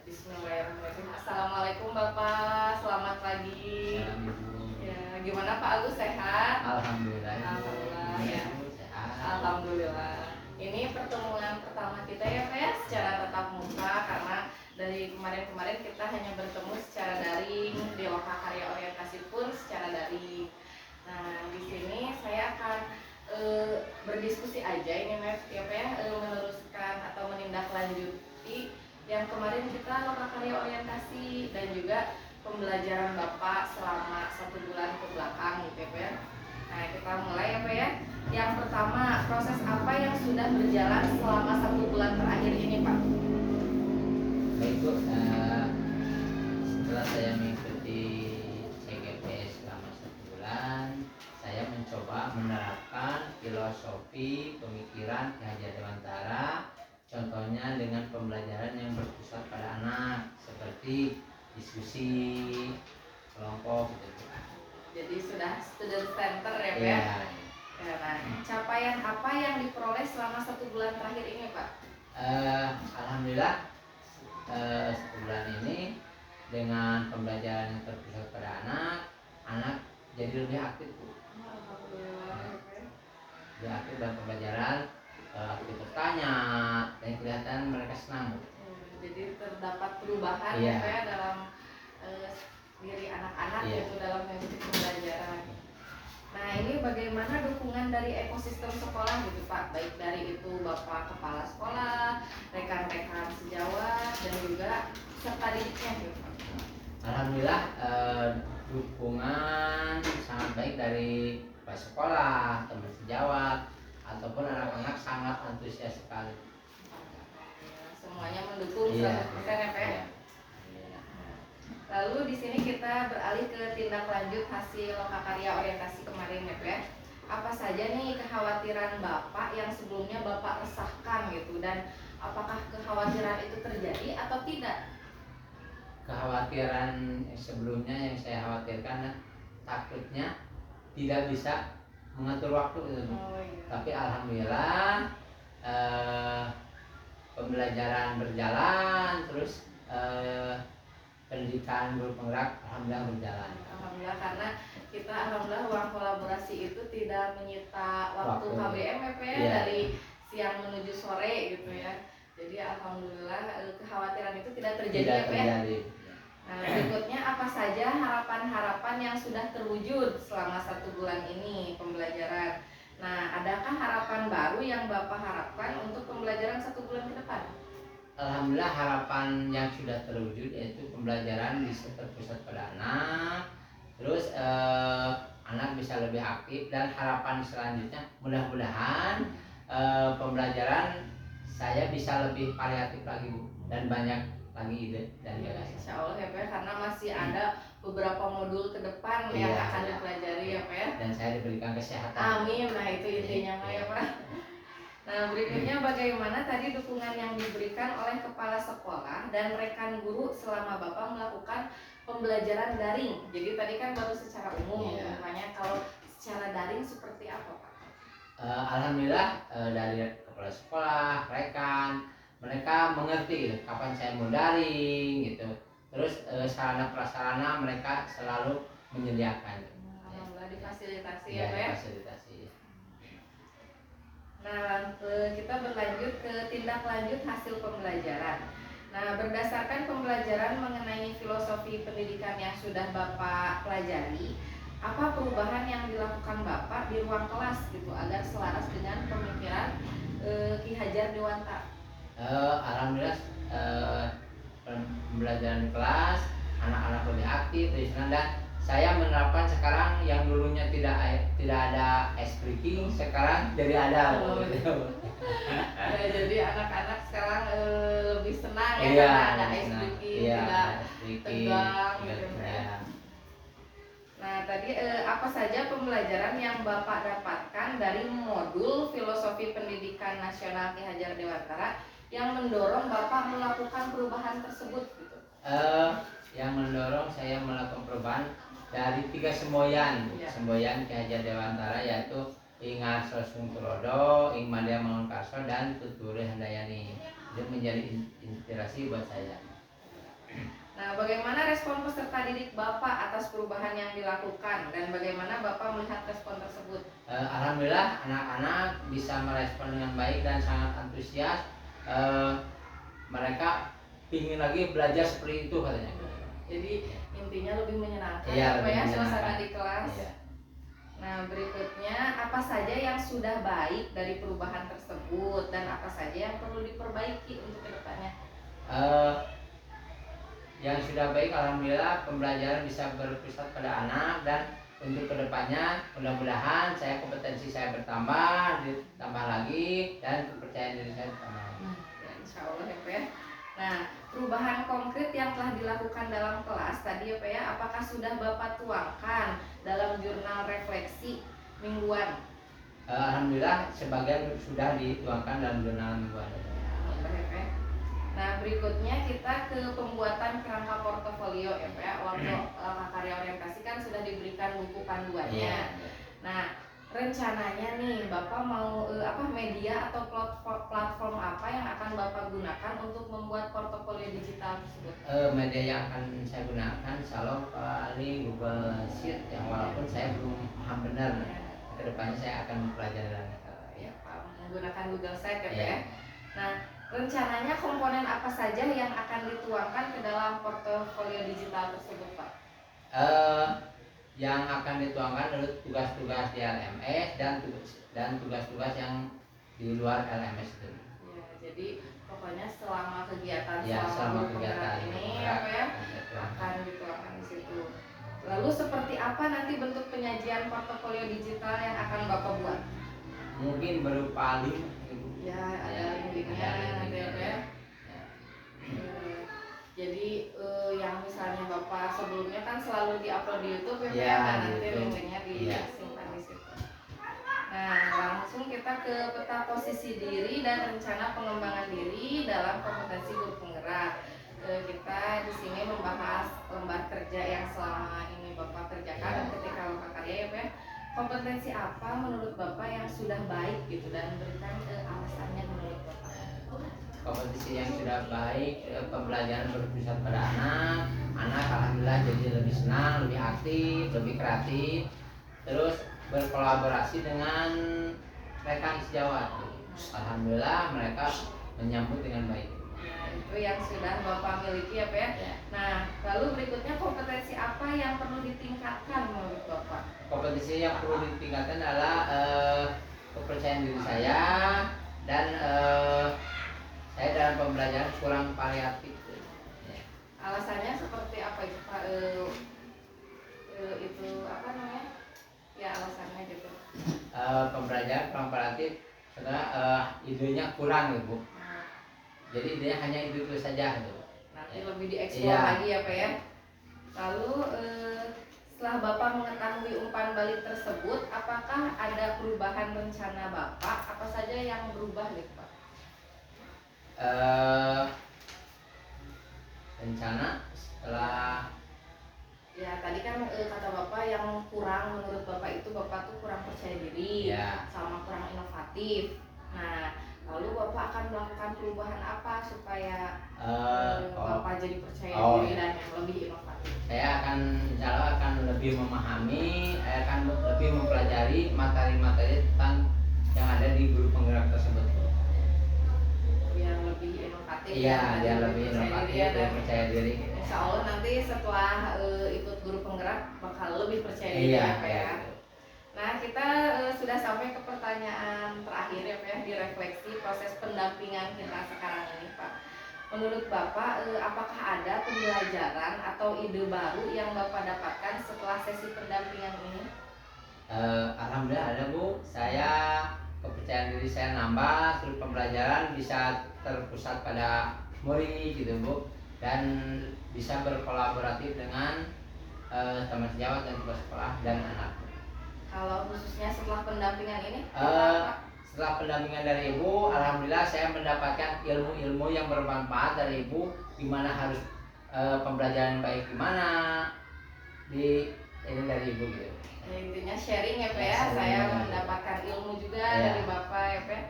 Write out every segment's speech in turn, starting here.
Bismillahirrahmanirrahim. Assalamualaikum Bapak, selamat pagi. Salam Ibu. Ya, gimana Pak Agus, sehat? Alhamdulillah Ibu. Alhamdulillah ya. Sehat. Alhamdulillah. Ini pertemuan pertama kita ya Pak ya, secara tatap muka, karena dari kemarin-kemarin kita hanya bertemu secara daring, di Lokakarya Orientasi pun secara daring. Nah, di sini saya akan berdiskusi aja ini ya Pak ya, meneruskan atau menindaklanjuti yang kemarin kita Lokakarya Orientasi dan juga pembelajaran Bapak selama 1 bulan ke belakang gitu ya Pak ya. Nah, kita mulai ya Pak ya. Yang pertama, proses apa yang sudah berjalan selama 1 bulan terakhir ini Pak? Baik Bu, setelah saya mengikuti CGPS selama 1 bulan, saya mencoba menerapkan filosofi pemikiran Ki Hajar Dewantara. Contohnya dengan pembelajaran yang berpusat pada anak, seperti diskusi kelompok gitu. Jadi sudah student center ya Pak ya? Ya, nah, capaian apa yang diperoleh selama 1 bulan terakhir ini Pak? Alhamdulillah 1 bulan ini dengan pembelajaran yang terpusat pada anak jadi lebih aktif Bu. Alhamdulillah. Lebih aktif dalam pembelajaran, aktif bertanya dan kelihatan mereka senang Bu. Jadi terdapat perubahan Iya. ya dalam diri anak-anak Iya. yaitu dalam mengikuti pembelajaran. Nah, ini bagaimana dukungan dari ekosistem sekolah gitu Pak, baik dari itu Bapak Kepala Sekolah, rekan-rekan sejawat, dan juga peserta didiknya gitu Pak. Alhamdulillah dukungan sangat baik dari kepala sekolah, teman sejawat, ataupun anak-anak sangat antusias sekali. Semuanya mendukung 100% Iya. ya Pak ya. Lalu di sini kita beralih ke tindak lanjut hasil Lokakarya Orientasi kemarin ya Pak ya. Apa saja nih kekhawatiran Bapak yang sebelumnya Bapak resahkan gitu, dan apakah kekhawatiran itu terjadi atau tidak? Kekhawatiran sebelumnya yang saya khawatirkan takutnya tidak bisa mengatur waktu itu. Iya. Tapi alhamdulillah pembelajaran berjalan, terus pendidikan guru penggerak alhamdulillah berjalan. Alhamdulillah, karena kita alhamdulillah ruang kolaborasi itu tidak menyita waktu KBM ya Pak ya, Iya. dari siang menuju sore gitu ya. Jadi alhamdulillah kekhawatiran itu tidak terjadi ya Pak ya. Nah, berikutnya apa saja harapan-harapan yang sudah terwujud selama 1 bulan ini pembelajaran. Nah, adakah harapan baru yang Bapak harapkan untuk pembelajaran 1 bulan ke depan? Alhamdulillah harapan yang sudah terwujud yaitu pembelajaran bisa terpusat pada anak, terus anak bisa lebih aktif, dan harapan selanjutnya mudah-mudahan pembelajaran saya bisa lebih variatif lagi Bu, dan banyak lagi ide dan gagasan. Insya Allah ya Pak ya, karena masih ada beberapa modul ke depan yang Iya, akan dipelajari ya Pak ya. Dan saya diberikan kesehatan. Amin, nah itu intinya Pak ya Pak. Nah, berikutnya bagaimana tadi dukungan yang diberikan oleh kepala sekolah dan rekan guru selama Bapak melakukan pembelajaran daring. Jadi tadi kan baru secara umum, Iya. makanya kalau secara daring seperti apa Pak? Alhamdulillah dari kepala sekolah, rekan, mereka mengerti kapan saya mau daring gitu. Terus sarana prasarana mereka selalu menyediakan. Alhamdulillah difasilitasi Ya, ya Pak ya. fasilitasi. Nah, kita berlanjut ke tindak lanjut hasil pembelajaran. Nah, berdasarkan pembelajaran mengenai filosofi pendidikan yang sudah Bapak pelajari, apa perubahan yang dilakukan Bapak di ruang kelas gitu agar selaras dengan pemikiran Ki Hajar Dewantara? Alhamdulillah pembelajaran di kelas anak-anak lebih aktif, lebih senang, dan saya menerapkan sekarang yang dulunya tidak ada ice breaking, sekarang jadi ada. Jadi anak-anak sekarang lebih senang ya, Iya, karena ada ice breaking, tidak tegang gitu ya. Nah, tadi apa saja pembelajaran yang Bapak dapatkan dari modul Filosofi Pendidikan Nasional Ki Hajar Dewantara yang mendorong Bapak melakukan perubahan tersebut gitu? Yang mendorong saya melakukan perubahan dari 3 semboyan. Ya. Semboyan Ki Hajar Dewantara yaitu Ing Arso Sungturodo, Ing Madya Mangunkarso, dan Tuturi Handayani. Itu menjadi inspirasi buat saya. Nah, bagaimana respon peserta didik Bapak atas perubahan yang dilakukan dan bagaimana Bapak melihat respon tersebut? Alhamdulillah anak-anak bisa merespon dengan baik dan sangat antusias. Mereka ingin lagi belajar seperti itu katanya. Jadi intinya lebih menyenangkan Iya, apa lebih ya menyenangkan. suasana di kelas. Iya. Nah, berikutnya apa saja yang sudah baik dari perubahan tersebut dan apa saja yang perlu diperbaiki untuk kedepannya? Yang sudah baik alhamdulillah pembelajaran bisa berpusat pada anak, dan untuk kedepannya mudah-mudahan kompetensi saya bertambah, ditambah lagi, dan kepercayaan diri saya bertambah lagi. Ya, insya Allah ya Pak ya. Nah, perubahan konkret yang telah dilakukan dalam kelas tadi ya Pak ya, apakah sudah Bapak tuangkan dalam jurnal refleksi mingguan? Alhamdulillah sebagian sudah dituangkan dalam jurnal mingguan. Nah, berikutnya kita ke pembuatan kerangka portofolio ya Pak ya. Waktu karya orientasi kan sudah diberikan buku panduannya. Nah, rencananya nih Bapak mau media atau platform apa yang akan Bapak gunakan untuk membuat portofolio digital tersebut? Media yang akan saya gunakan insya paling Google Sheet, yang walaupun saya belum paham benar. Kedepannya saya akan mempelajari lagi. Ya Pak, menggunakan Google Sheet ya Pak ya. Nah, rencananya komponen apa saja yang akan dituangkan ke dalam portofolio digital tersebut Pak? Yang akan dituangkan adalah tugas-tugas di LMS dan tugas-tugas yang di luar LMS itu. Ya, jadi pokoknya selama kegiatan selama kegiatan ini apa ya akan dituangkan di situ. Lalu seperti apa nanti bentuk penyajian portofolio digital yang akan Bapak buat? Mungkin berupa link. Ya, ada linknya nanti ya. Jadi yang misalnya Bapak sebelumnya kan selalu diupload di YouTube ya, nah nanti linknya disimpan di situ. Nah, langsung kita ke peta posisi diri dan rencana pengembangan diri dalam kompetensi guru penggerak. Kita di sini membahas lembar kerja yang selama ini Bapak kerjakan ketika Bapak karya ya Pak. Kompetensi apa menurut Bapak yang sudah baik gitu dan berikan alasannya menurut Bapak? Kompetisi yang sudah baik, pembelajaran berpusat pada anak alhamdulillah jadi lebih senang, lebih aktif, lebih kreatif, terus berkolaborasi dengan rekan sejawat. Alhamdulillah mereka menyambut dengan baik. Itu yang sudah Bapak miliki ya Pak ya. Nah, lalu berikutnya kompetensi apa yang perlu ditingkatkan menurut Bapak? Kompetisi yang perlu ditingkatkan adalah kepercayaan diri saya, dan saya dalam pembelajaran kurang variatif. Alasannya seperti apa itu Pak? Itu apa namanya? Ya alasannya gitu. Pembelajaran kurang variatif karena idenya kurang ya Bu. Jadi idenya hanya itu saja gitu. Nanti lebih dieksplor lagi ya Pak ya. Lalu setelah Bapak mengetahui umpan balik tersebut, apakah ada perubahan rencana Bapak? Apa saja yang berubah gitu Pak? Rencana setelah ya tadi kan kata Bapak yang kurang menurut Bapak itu Bapak tuh kurang percaya diri, sama kurang inovatif. Nah, lalu Bapak akan melakukan perubahan apa supaya Bapak jadi percaya diri dan yang lebih inovatif? Saya akan insya Allah akan lebih memahami, akan lebih mempelajari materi-materi tentang yang ada di guru penggerak tersebut. Biar lebih inovatif. Iya, biar lebih inovatif dan percaya diri. Insya Allah nanti setelah ikut guru penggerak bakal lebih percaya diri ya Pak ya. Nah, kita sudah sampai ke pertanyaan terakhir ya Pak ya, di refleksi proses pendampingan kita sekarang ini Pak. Menurut Bapak, apakah ada pembelajaran atau ide baru yang Bapak dapatkan setelah sesi pendampingan ini? Alhamdulillah ada Bu. Saya kepercayaan diri saya nambah, terus pembelajaran bisa terpusat pada murid gitu Bu, dan bisa berkolaboratif dengan teman sejawat dan tugas sekolah dan anak. Kalau khususnya setelah pendampingan ini? Setelah pendampingan dari Ibu, alhamdulillah saya mendapatkan ilmu-ilmu yang bermanfaat dari Ibu, gimana harus pembelajaran baik gimana ini dari Ibu gitu. Ya, intinya sharing ya Pak ya, saya mendapatkan ilmu juga dari Bapak ya Pak.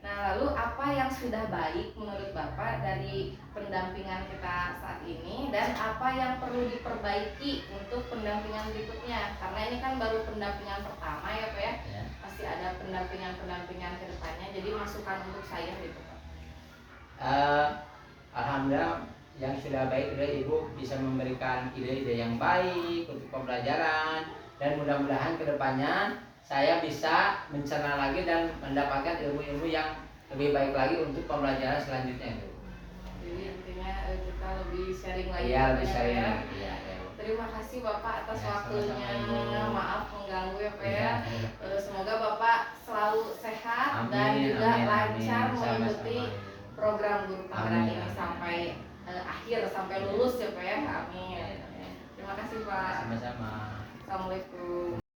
Nah, lalu apa yang sudah baik menurut Bapak dari pendampingan kita saat ini dan apa yang perlu diperbaiki untuk pendampingan berikutnya, karena ini kan baru pendampingan pertama ya Pak ya, Ya. pasti ada pendampingan ke depannya, jadi masukan untuk saya gitu Pak. Alhamdulillah yang sudah baik sudah Ibu bisa memberikan ide-ide yang baik untuk pembelajaran, dan mudah-mudahan kedepannya saya bisa mencerna lagi dan mendapatkan ilmu-ilmu yang lebih baik lagi untuk pembelajaran selanjutnya itu. Jadi intinya kita lebih sharing lagi. Iya, lebih Pak, sharing ya. lagi. Iya, ya. Terima kasih Bapak atas Ya, waktunya. sama-sama, Ibu. Maaf mengganggu ya Pak ya. Iya. Semoga Bapak selalu sehat Amin, dan juga amin, lancar amin. mengikuti Sama-sama. program guru penggerak Amin, ini amin. sampai akhir, sampai lulus ya Pak ya. Amin. Terima kasih Pak. Sama-sama. Assalamualaikum.